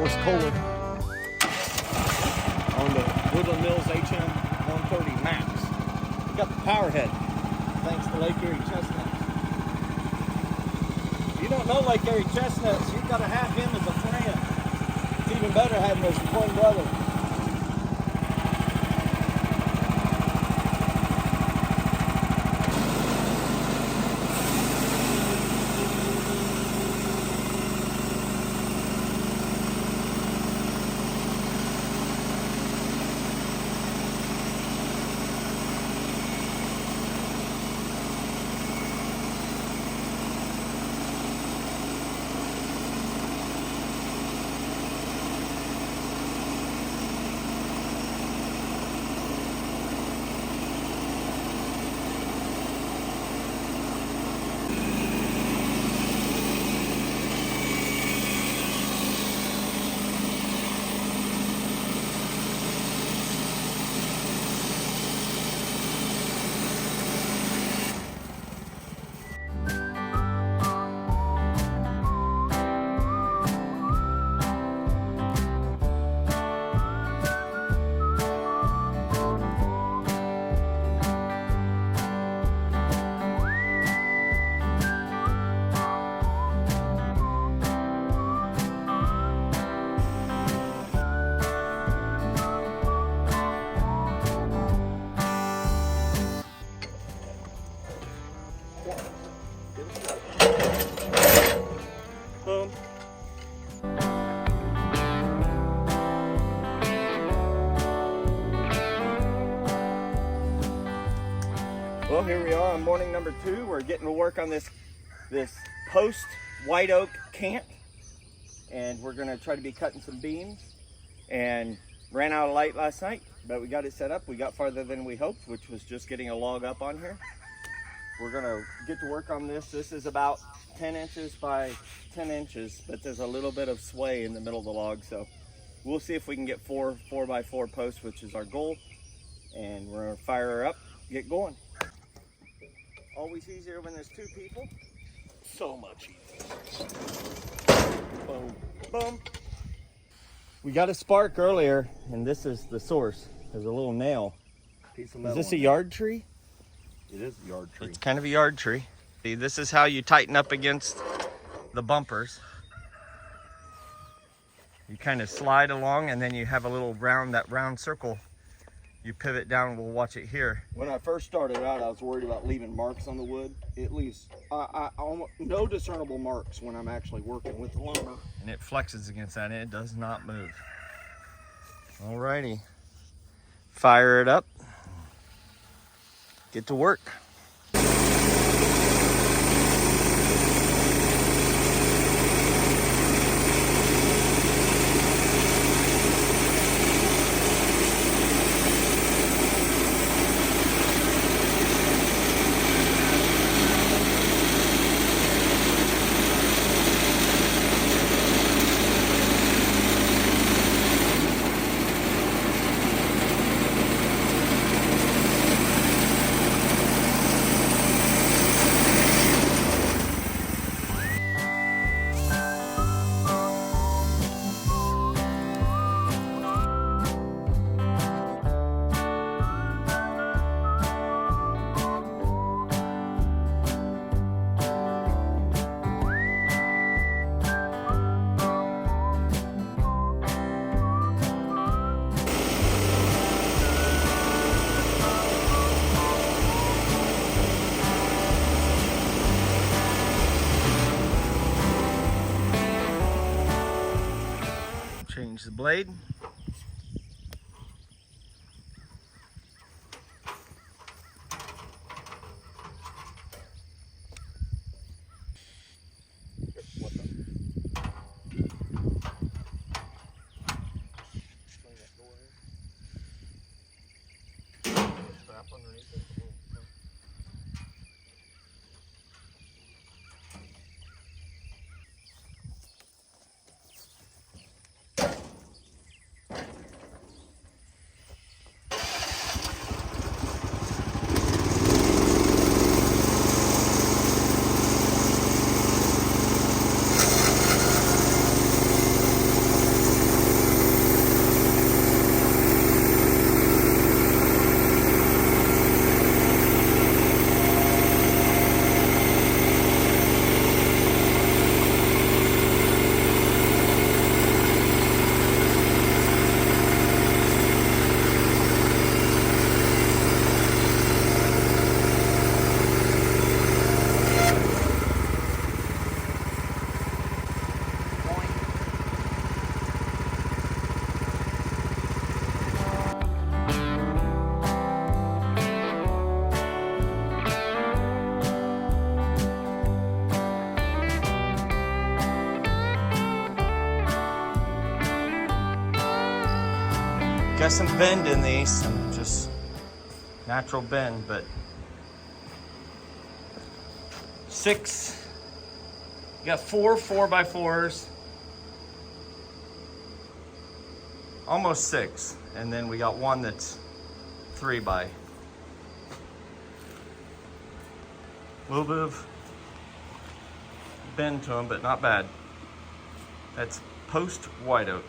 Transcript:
horse Kohler on the Woodland Mills HM 130 Max. We got the power head, thanks to Lake Erie Chestnuts. If you don't know Lake Erie Chestnuts, you've got to have him as a friend. It's even better having him as a twin brother. Well, here we are on morning number 2. We're getting to work on this post white oak cant, and we're going to try to be cutting some beams. And ran out of light last night, but we got it set up. We got farther than we hoped, which was just getting a log up on here. We're going to get to work on this. This is about 10 inches by 10 inches, but there's a little bit of sway in the middle of the log, so we'll see if we can get 4x4 posts, which is our goal. And we're going to fire her up, get going. Always easier when there's 2 people. So much easier. Boom, boom. We got a spark earlier, and this is the source. There's a little nail. Piece of metal. Is this a yard tree? It is a yard tree. It's kind of a yard tree. See, this is how you tighten up against the bumpers. You kind of slide along, and then you have a little round circle. You pivot down, we'll watch it here. When I first started out, I was worried about leaving marks on the wood. It leaves almost no discernible marks when I'm actually working with the lumber. And it flexes against that, and it does not move. Alrighty. Fire it up. Get to work. Change the blade. Strap underneath it. Got some bend in these, some just natural bend, but 6. You got 4 4x4s, almost 6, and then we got one that's 3 by. A little bit of bend to them, but not bad. That's post white oak.